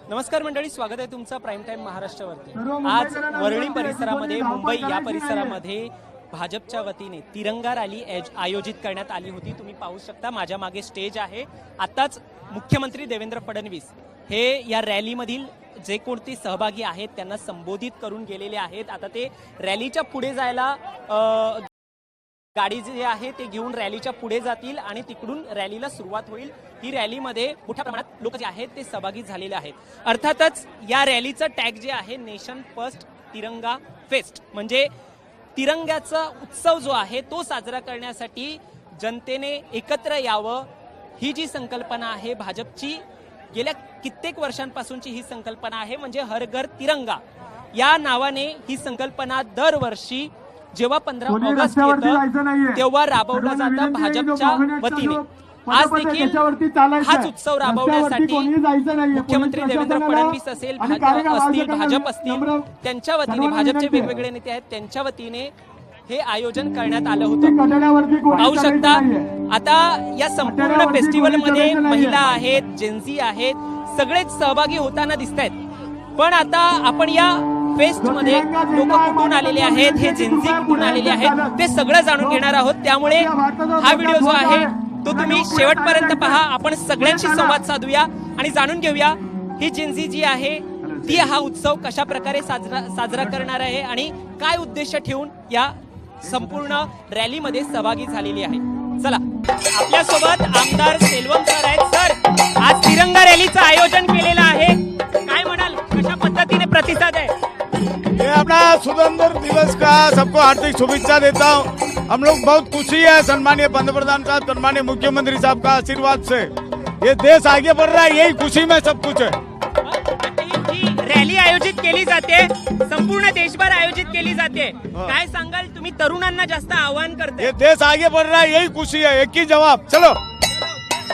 नमस्कार मंडळी, स्वागत आहे तुमचं प्राईम टाइम महाराष्ट्रावरती। आज वरळी परिसरामध्ये, मुंबई या परिसरामध्ये भाजपच्या वतीने तिरंगा रॅली आयोजित करण्यात आली होती। तुम्ही पाहू शकता माझ्या मागे स्टेज आहे। आताच मुख्यमंत्री देवेंद्र फडणवीस हे या रॅलीमधील जे कोणते सहभागी आहेत त्यांना संबोधित करून गेलेले आहेत। आता ते रॅलीच्या पुढे जायला गाडी जे आहे ते घेऊन रॅलीच्या पुढे जातील आणि तिकडून रॅलीला सुरुवात होईल। ही रॅलीमध्ये मोठ्या प्रमाणात लोक जे आहेत ते सहभागी झालेले आहेत। अर्थातच या रॅलीचं टॅग जे आहे नेशन फर्स्ट तिरंगा फेस्ट, म्हणजे तिरंग्याचा उत्सव जो आहे तो साजरा करण्यासाठी जनतेने एकत्र यावं, ही जी संकल्पना आहे भाजपची गेल्या कित्येक वर्षांपासूनची ही संकल्पना आहे। म्हणजे हर घर तिरंगा या नावाने ही संकल्पना दरवर्षी जेव्हा 15 ऑगस्ट येतं तेव्हा राबवलं जातं भाजपच्या वतीने। आज देखील हाच उत्सव राबवण्यासाठी मुख्यमंत्री देवेंद्र फडणवीस असतील, भाजप असतील, त्यांच्या वतीने भाजपचे वेगवेगळे नेते आहेत त्यांच्या वतीने हे आयोजन करण्यात आलं होतं। पाहू शकता आता या संपूर्ण फेस्टिवल मध्ये महिला आहेत, जेन्झी आहेत, सगळेच सहभागी होताना दिसत आहेत। पण आता आपण या फेस्ट मध्ये लोक कुठून आलेले आहेत, हे जेन्झी कुठून आलेले आहेत ते सगळं जाणून घेणार आहोत। त्यामुळे हा व्हिडिओ जो आहे तो तुम्ही शेवटपर्यंत पहा। आपण सगळ्यांशी संवाद साधूया आणि जाणून घेऊया ही जेन्झी जी आहे ती हा उत्सव कशा प्रकारे साजरा करणार आहे आणि काय उद्देश ठेवून या संपूर्ण रॅलीमध्ये सहभागी झालेली आहे। चला, आपल्या सोबत आमदार सेल्वम सर आहेत। सर, आज तिरंगा रॅलीचं आयोजन केलेलं आहे, काय म्हणाल, कशा पद्धतीने प्रतिसाद आहे? ये अपना स्वतंत्र दिवस का सबको हार्दिक शुभेच्छा देता हूँ। हम लोग बहुत खुशी है सम्मानीय पंतप्रधान साहब, सम्मानीय मुख्यमंत्री साहब का आशीर्वाद से ये देश आगे बढ़ रहा है, यही खुशी में सब कुछ है। रॅली आयोजित केली जाते, संपूर्ण देशभर आयोजित केली जाते, काय सांगाल तुम्ही? तरुणांना जास्त आवाहन करते, ये देश आगे बढ़ रहा है, यही खुशी है। एक ही जवाब, चलो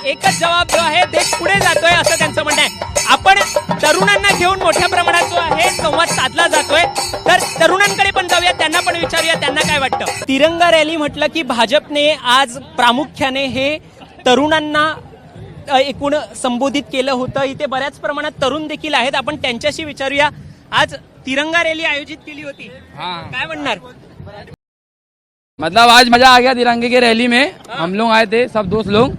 एकच जवाब जो आहे देश पुढे जातोय असं त्यांचं म्हणणं आहे। आपण तरुणांना घेऊन मोठ्या प्रमाणात जो आहे संवाद साधला जातोय, तर तरुणांकडे पण जाऊया, त्यांना पण विचारूया त्यांना काय वाटतं। तिरंगा रॅली म्हटलं की भाजपने आज प्रामुख्याने हे तरुणांना एकूण संबोधित केलं होतं। इथे बऱ्याच प्रमाणात तरुण देखील आहेत, आपण त्यांच्याशी विचारूया। आज तिरंगा रॅली आयोजित केली होती, काय म्हणणार? मतलब आज मजा आ गया तिरंगे की रैली में। हम लोग आए थे सब दोस्त लोग,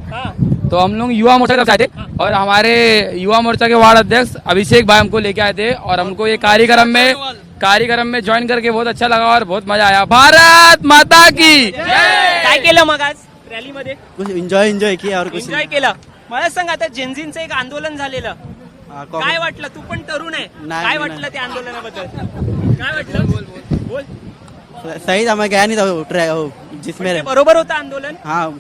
तो हम लोग युवा मोर्चा से आए थे और हमारे युवा मोर्चा के वार्ड अध्यक्ष अभिषेक भाई हमको लेके आए थे और हमको ये कार्यक्रम में ज्वाइन करके बहुत अच्छा लगा और बहुत मजा आया। भारत माता की काय केलं मग आज रॅली मध्ये? कुछ एंजॉय किया और कुछ एन्जॉय केलं। मला सांग, आता जेन्झींचं एक आंदोलन झालेलं, काय वाटलं? तू पण तरुण आहे, काय वाटलं त्या आंदोलनाबद्दल? काय वाटलं? बोल। सही था, मैं गया नहीं था जिसमें बरोबर होता आंदोलन? हाँ,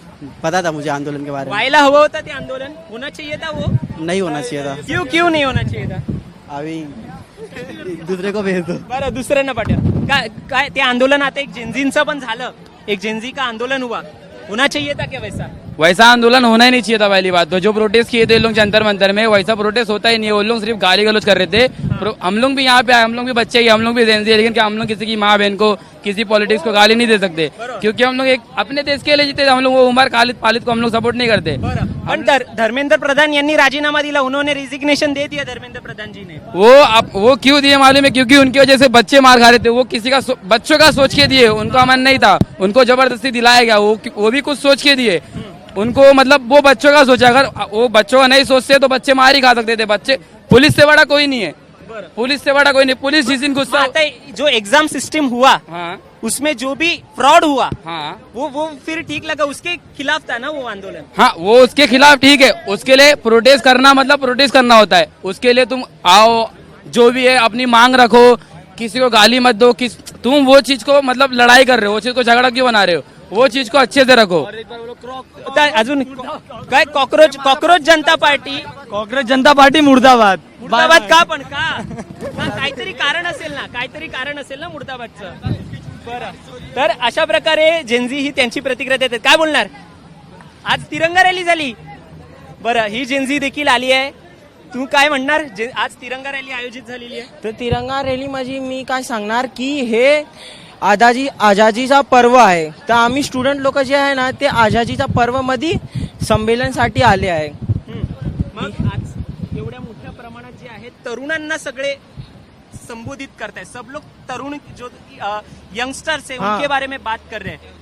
पता था मुझे आंदोलन के बारे में। व्हायला हवं होतं ते आंदोलन, होना चाहिए था वो, नहीं होना चाहिए था। क्यों नहीं होना चाहिए था? अभी दूसरे को भेज दो। बरं, दुसऱ्यांना पाठव। काय ते आंदोलन आता एक जेन्झींचं पण झालं, एक जेन्झी का आंदोलन हुआ, होना चाहिए था क्या वैसा आंदोलन होना ही नहीं चाहिए था। पहली बात तो जो प्रोटेस्ट किए थे लोग जंतर मंतर में, वैसा प्रोटेस्ट होता ही नहीं है। वो लोग सिर्फ गाली गलौज कर रहे थे। हम लोग भी यहाँ पे आए, हम लोग भी बच्चे ही, हम लोग भी जेन्ज़ी है, लेकिन क्या हम लोग किसी की माँ बहन को, किसी पॉलिटिक्स को गाली नहीं दे सकते, क्योंकि हम लोग एक अपने देश के लिए जीते। हम लोग वो उमर पालित को हम लोग सपोर्ट नहीं करते। पण धर्मेंद्र प्रधान यांनी राजीनामा दिला, उन्होंने रिजिग्नेशन दे दिया धर्मेंद्र प्रधान जी ने। वो क्यों दिए मालूम है? क्योंकि उनकी वजह से बच्चे मार खा रहे थे। वो किसी का बच्चों का सोच के दिए, उनका मन नहीं था, उनको जबरदस्ती दिलाया गया। वो भी कुछ सोच के दिए उनको, मतलब वो बच्चों का सोचा। अगर वो बच्चों का नहीं सोचते तो बच्चे मार ही खा सकते थे। बच्चे, पुलिस से बड़ा कोई नहीं है, पुलिस से बड़ा कोई नहीं। पुलिस जिस दिन गुस्सा, जो एग्जाम सिस्टम हुआ, हाँ, उसमें जो भी फ्रॉड हुआ, हाँ, वो फिर ठीक लगा, उसके खिलाफ था ना वो आंदोलन। हाँ, वो उसके खिलाफ ठीक है। उसके लिए प्रोटेस्ट करना मतलब प्रोटेस्ट करना होता है। उसके लिए तुम आओ, जो भी है अपनी मांग रखो, किसी को गाली मत दो। तुम वो चीज को मतलब लड़ाई कर रहे हो, वो चीज को झगड़ा क्यों बना रहे हो? वो चीज को अच्छे से रखो। अजून काय? कॉकरोच जनता पार्टी मुर्दाबाद का? पण का? काहीतरी कारण असेल ना, मुर्दाबादचं। बरं, तर अशा प्रकारे जेन्झी ही त्यांची प्रतिक्रिया देतात। काय बोलणार? आज तिरंगा रॅली झाली, बरं, ही जेन्झी देखील आली आहे, तू काय म्हणणार? आज तिरंगा रॅली आयोजित झालेली आहे, तर तिरंगा रॅली म्हणजे मी काय सांगणार की हे आझादीचा पर्व आहे। तर आम्ही स्टुडंट लोक जे आहे ना ते आझादीचा पर्व मध्ये संमेलनासाठी आले आहे। मग आज एवढ्या मोठ्या प्रमाणात जे आहे तरुणांना सगळे संबोधित करताय, सब लोग तरुण जो यंगस्टर्स है उनके बारे में बात कर रहे हैं।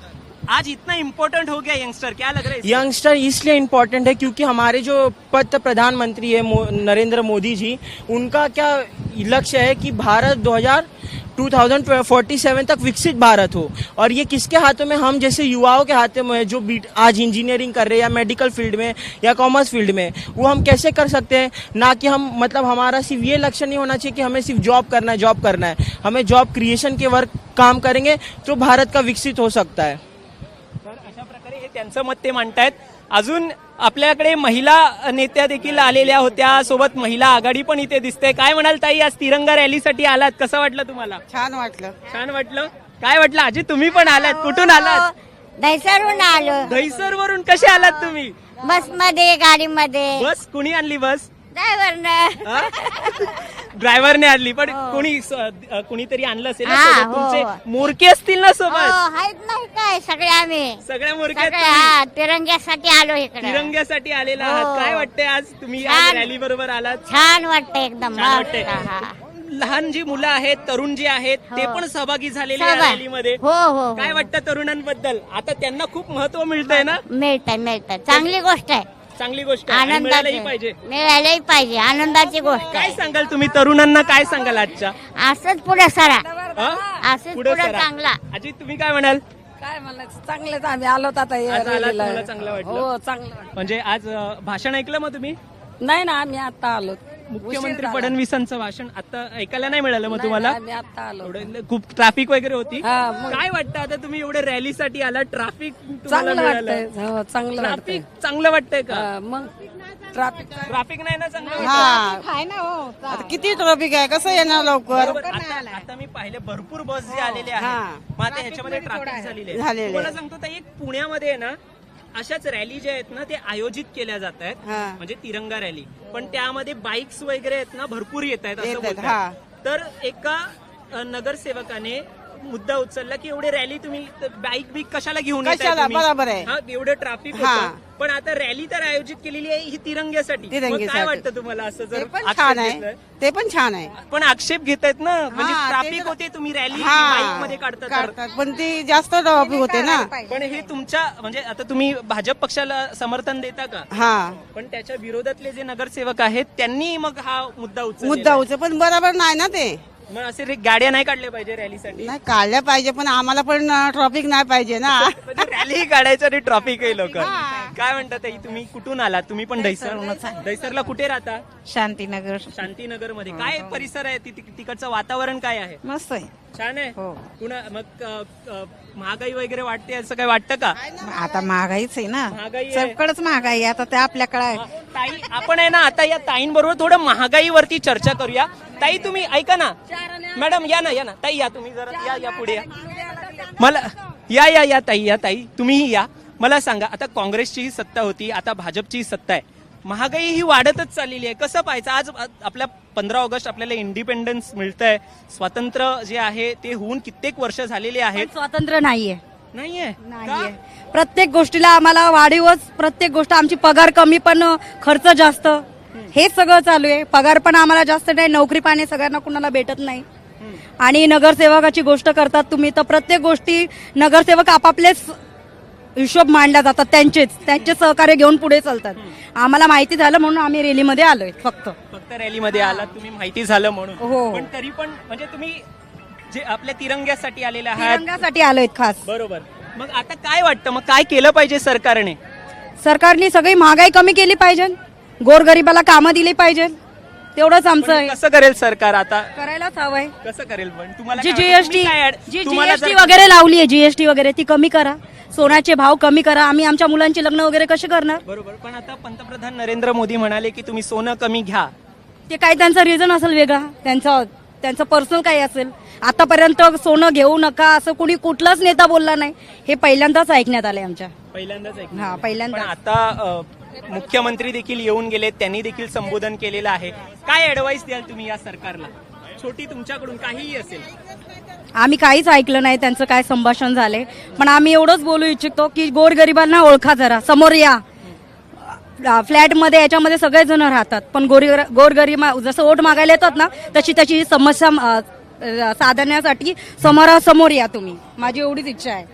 आज इतना इम्पोर्टेंट हो गया यंगस्टर, क्या लग रहा है? यंगस्टर इसलिए इम्पोर्टेंट है क्योंकि हमारे जो प्रधानमंत्री है नरेंद्र मोदी जी, उनका क्या लक्ष्य है कि भारत 2047 तक विकसित भारत हो। और ये किसके हाथों में? हम जैसे युवाओं के हाथों में है जो आज इंजीनियरिंग कर रहे हैं या मेडिकल फील्ड में या कॉमर्स फील्ड में, वो हम कैसे कर सकते हैं? ना कि हम मतलब हमारा सिर्फ ये लक्ष्य नहीं होना चाहिए कि हमें सिर्फ जॉब करना है। हमें जॉब क्रिएशन के वर्क काम करेंगे तो भारत का विकसित हो सकता है। तर अशा प्रकारे हे त्यांचं मत ते मांडतायत। अजून आपल्याकडे महिला नेत्या देखील आलेल्या होत्या, सोबत महिला आघाडी पण इथे दिसते। काय म्हणाल ताई, आज तिरंगा रॅलीसाठी आलात, कसं वाटलं तुम्हाला? छान वाटलं. छान वाटलं. काय वाटलं आजी, तुम्ही पण आलात, कुठून आलात? दहिसरहून आलो. दहिसर वरून कसे आलात तुम्ही? बस मध्ये, गाडीमध्ये. बस कुणी आणली बस? ड्रायव्हरनं. ड्रायव्हरने आणली, पण कुणीतरी आणलं असेल ना हा, सोबत? हो. तुमचे मोरके असतील ना सोबत? आहेत नाही काय सगळे आम्ही सगळ्या मोरके सगळे हा तिरंग्यासाठी आलो इकडे. तिरंग्यासाठी आलेला हो. आहात. काय वाटतंय आज तुम्ही छान. रॅली बरोबर आलात? छान वाटतंय एकदम. छान वाटतंय. हा. लहान जी मुलं आहेत, तरुण जे आहेत, ते हो. पण सहभागी झालेले या सहभाग. रॅलीमध्ये. हो हो काय वाटतं तरुणांबद्दल? आता त्यांना खूप महत्व मिळतंय ना, मिळतात. चांगली गोष्ट आहे. चांगली गोष्ट आहे आणि मिळायलाही पाहिजे. मिळायलाही पाहिजे. आनंदाची गोष्ट काय आहे. सांगाल तुम्ही तरुणांना, काय सांगाल आजच्या? असंच पुढे सरा. हा? असंच पुढे पुढे सरा. चांगला. आजी तुम्ही काय म्हणाल? काय म्हणायचं, चांगलेच आम्ही आलोत आता या आज आलात, रॅलीला. तुम्हाला चांगलं वाटलं? हो चांगलं वाटलं. म्हणजे आज भाषण ऐकलं मग तुम्ही? नाही ना, आम्ही आता आलो. मुख्यमंत्री फडणवीसांचं भाषण आता ऐकायला नाही मिळालं मग तुम्हाला? आम्ही आता आलो. एवढं खूप ट्रॅफिक वगैरे होती. हा, मग. काय वाटतं आता तुम्ही एवढ्या रॅलीसाठी आला, ट्रॅफिक चांगलं वाटतंय. हो चांगलं वाटतंय. ट्रॅफिक चांगलं वाटतंय का? मग ट्रॅफिक ट्रॅफिक नाही ना चांगलं वाटत? आहे ना. हो आता किती ट्रॉफिक आहे, कसं येणार लवकर? बरोबर. आता मी पाहिले भरपूर बस जे आलेले आहेत, मग आता ह्याच्यामध्ये ट्रॅफिक झालेली आहे. झालेलं आहे. तुम्हाला सांगतो ताई, एक पुण्यामध्ये आहे ना, अशाच रॅली ज्या आहेत ना, ते आयोजित केल्या जात आहेत, हा. म्हणजे तिरंगा रॅली, पण त्यामध्ये बाईक्स वगैरे आहेत ना, भरपूर येत आहेत असं येतात, बोलतात. तर एका नगरसेवकाने मुद्दा उचलला की एवढे रॅली तुम्ही बाईक बीक कशाला घेऊन येताय कशाला? तुम्ही? बरोबर आहे. हा, एवढं ट्रॅफिक हा. होतं, पण आता रॅली तर आयोजित केलेली आहे ही तिरंग्यासाठी. मग काय तिरंग्यासाठी. वाटतं तुम्हाला असं ते जर पण आक्षेप छान आहे. घेतलाय? ते पण छान आहे. पण आक्षेप घेतायत ना, म्हणजे हा, ट्रॅफिक ते- होते, तुम्ही रॅली बाईक मध्ये काढता तर. पण ती जास्त ट्रॉफिक होते ना. पण हे तुमच्या म्हणजे आता तुम्ही भाजप पक्षाला समर्थन देता का? हा, पण त्याच्या विरोधातले जे नगरसेवक आहेत त्यांनी मग हा मुद्दा उचलला. मुद्दा उचल पण बरोबर नाही ना ते. मग असे गाड्या नाही काढल्या पाहिजे रॅलीसाठी? नाही काढल्या पाहिजे पण आम्हाला पण ट्रॉफिक नाही पाहिजे ना. रॅली काढायचं आणि ट्रॉफिक आहे लोक. काय म्हणतात ताई, तुम्ही कुठून आलात? तुम्ही पण दहिसरला कुठे राहता? शांतीनगर. शांतीनगर मध्ये. काय परिसर आहे तिकडचं वातावरण काय आहे? मस्त आहे. छान आहे. मग महागाई वगैरे वाटते असं काय वाटतं का? आता महागाईच आहे ना, महागाई आहे. सगळंच महागाई आहे. आता ते आपल्याकडे ताई, आपण आहे ना आता या ताईंबरोबर थोडं महागाईवरती चर्चा करूया. ताई तुम्ही ऐका ना, मॅडम या ना ताई, या तुम्ही जरा या पुढे या. मला या ताई तुम्हीही या. मला सांगा, आता काँग्रेसची ही सत्ता होती, आता भाजपची सत्ता आहे, महागाई ही वाढतच चाललेली आहे. कसं पाहायचं? आज आपल्या 15 ऑगस्ट आपल्याला इंडिपेंडन्स मिळतंय, स्वातंत्र्य जे आहे ते होऊन कित्येक वर्ष झालेले आहेत. स्वातंत्र्य नाहीये. नाहीये नाहीये. प्रत्येक गोष्टीला आम्हाला वाढीवच, प्रत्येक गोष्ट आमची पगार कमी पण खर्च जास्त, हे सगळं चालू आहे. पगार पण आम्हाला जास्त नाही, नोकरी पाणी सगळ्यांना कुणाला भेटत नाही. आणि नगरसेवकाची गोष्ट करतात तुम्ही, तर प्रत्येक गोष्टी नगरसेवक आपापलेच हिशोब मांडल्या जातात, त्यांचे सहकार्य घेऊन पुढे चालतात. आम्हाला माहिती झालं म्हणून आम्ही रॅलीमध्ये आलोय. फक्त रॅलीमध्ये आलात तुम्ही, माहिती झालं म्हणून. हो. पण तरी पण म्हणजे तुम्ही जे आपल्या तिरंग्यासाठी आलेले आहात. तिरंगासाठी आलोय खास. बरोबर. मग आता काय वाटतं, मग काय केलं पाहिजे सरकारने? सरकारने सगळी महागाई कमी केली पाहिजे, गोरगरिबाला कामं दिली पाहिजे, तेवढंच आमचं आहे. कसं करेल सरकार आता? करायलाच हवंय. कसं करेल? पण तुम्हाला जी काय वाटतं? जीएसटी तुम्ही काय तुम्हाला जीएसटी जर- वगैरे लावली आहे, जीएसटी वगैरे ती कमी करा, सोन्याचे भाव कमी करा. आम्ही आमच्या मुलांची लग्न वगैरे कसे करणार? बरोबर. पण आता पंतप्रधान नरेंद्र मोदी म्हणाले की तुम्ही सोनं कमी घ्या. ते काय त्यांचा रिझन असेल वेगळा, त्यांचं पर्सनल काही असेल. आतापर्यंत सोनं घेऊ नका असं कुणी कुठलाच नेता बोलला नाही, हे पहिल्यांदाच ऐकण्यात आलंय आमच्या. पहिल्यांदाच ऐकलं. हा, पहिल्यांदाच. पण आता मुख्यमंत्री देखील येऊन गेले, त्यांनी देखील संबोधन केलेलं आहे. काय ऍडवाइस द्याल तुम्ही या सरकारला? छोटी तुमच्याकडून काहीही असेल. आम्ही काहीच ऐकलं नाही त्यांचं काय संभाषण झालंय, पण आम्ही एवढंच बोलू इच्छितो की गोरगरिबांना ओळखा, जरा समोर या. फ्लॅटमध्ये याच्यामध्ये सगळेजण राहतात, पण गोरगरीब जसं वोट मागायला येतात ना तशी त्याची समस्या साधण्यासाठी समोरासमोर या तुम्ही, माझी एवढीच इच्छा आहे.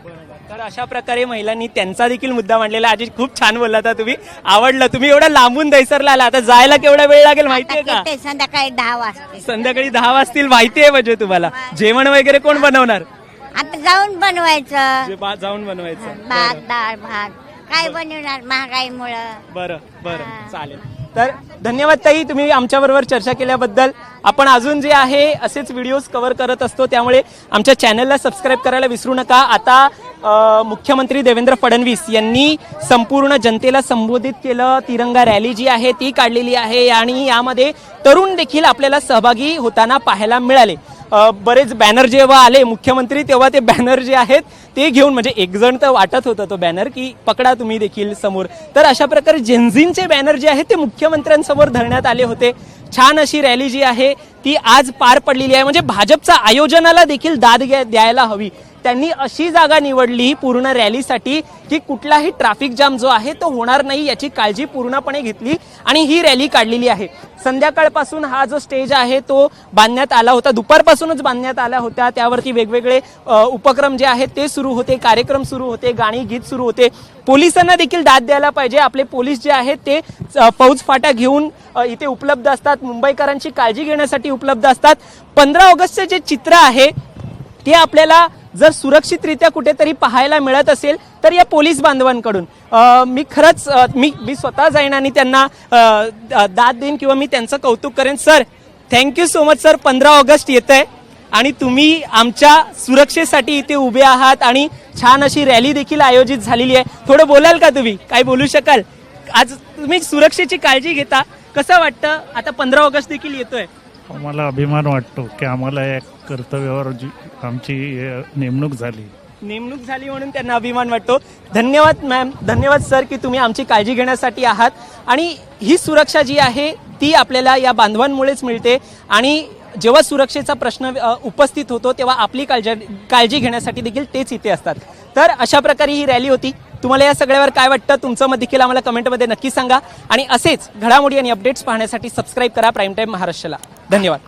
तर अशा प्रकारे महिलांनी त्यांचा देखील मुद्दा मांडलेला. आजी खूप छान बोलला तुम्ही, आवडलं. तुम्ही एवढा लांबून दैसरला आला, आता जायला केवढा वेळ लागेल माहितीये का? संध्याकाळी 10 वाजता संध्याकाळी 10 वाजतील माहितीये. म्हणजे तुम्हाला जेवण वगैरे कोण बनवणार? आता जाऊन बनवायचं, जाऊन बनवायचं. भात डाळ भात काय बनवणार महागाईमुळं. बरं बरं, चालेल. तर धन्यवाद ताई, तुम्ही आमच्याबरोबर चर्चा केल्याबद्दल. आपण अजून जे आहे असेच व्हिडिओज कव्हर करत असतो, त्यामुळे आमच्या चॅनलला सबस्क्राईब करायला विसरू नका. आता मुख्यमंत्री देवेंद्र फडणवीस यांनी संपूर्ण जनतेला संबोधित केलं. तिरंगा रॅली जी आहे ती काढलेली आहे आणि यामध्ये तरुण देखील आपल्याला सहभागी होताना पाहायला मिळाले. बरेच बॅनर जेव्हा आले मुख्यमंत्री, तेव्हा ते बॅनर जे आहेत ते घेऊन, म्हणजे एक जण तर वाटत होतं तो बॅनर की पकडा तुम्ही देखील समोर. तर अशा प्रकारे जेन्झींचे बॅनर जे आहेत ते मुख्यमंत्र्यांसमोर धरण्यात आले होते. छान अशी रॅली जी आहे ती आज पार पडलेली आहे. म्हणजे भाजपच्या आयोजनाला देखील दाद द्यायला हवी. त्यांनी अशी जागा निवडली पूर्ण रॅलीसाठी की कुठलाही ट्रॅफिक जाम जो आहे तो होणार नाही याची काळजी पूर्णपणे घेतली आणि ही रॅली काढलेली आहे. संध्याकाळपासून हा जो स्टेज आहे तो बांधण्यात आला होता, दुपारपासूनच बांधण्यात आला होता. त्यावरती वेगवेगळे उपक्रम जे आहेत ते सुरू होते, कार्यक्रम सुरू होते, गाणी गीत सुरू होते. पोलिसांना देखील दाद द्यायला पाहिजे. आपले पोलीस जे आहेत ते फौज फाटा घेऊन इथे उपलब्ध असतात, मुंबईकरांची काळजी घेण्यासाठी उपलब्ध असतात. 15 ऑगस्टचे जे चित्र आहे ते आपल्याला जर सुरक्षितरित्या कुठेतरी पाहायला मिळत असेल तर या पोलीस बांधवांकडून मी खरंच मी स्वतः जाईन आणि त्यांना दाद देईन किंवा मी त्यांचं कौतुक करेन. Sir, thank you so much sir. 15 August येत आहे आणि तुम्ही आमच्या सुरक्षेसाठी इथे उभे आहात आणि छान अशी रॅली देखील आयोजित झालेली आहे. थोडं बोलाल का तुम्ही, काय बोलू शकाल? आज तुम्ही सुरक्षेची काळजी घेता, कसं वाटतं? आता 15 ऑगस्ट देखील येतोय. आम्हाला अभिमान वाटतो की आम्हाला या कर्तव्यावर आमची नेमणूक झाली म्हणून त्यांना अभिमान वाटतो. धन्यवाद मॅम, धन्यवाद सर की तुम्ही आमची काळजी घेण्यासाठी आहात. आणि ही सुरक्षा जी आहे ती आपल्याला या बांधवांमुळेच मिळते आणि जेव्हा सुरक्षेचा प्रश्न उपस्थित होतो तेव्हा आपली काळजी घेण्यासाठी देखील तेच इथे असतात. तर अशा प्रकारे ही रॅली होती. तुम्हाला या सगळ्यावर काय वाटतं? तुमचं मत देखील आम्हाला कमेंटमध्ये नक्की सांगा आणि असेच घडामोडी आणि अपडेट्स पाहण्यासाठी सबस्क्राईब करा प्राईम टाईम महाराष्ट्राला. धन्यवाद.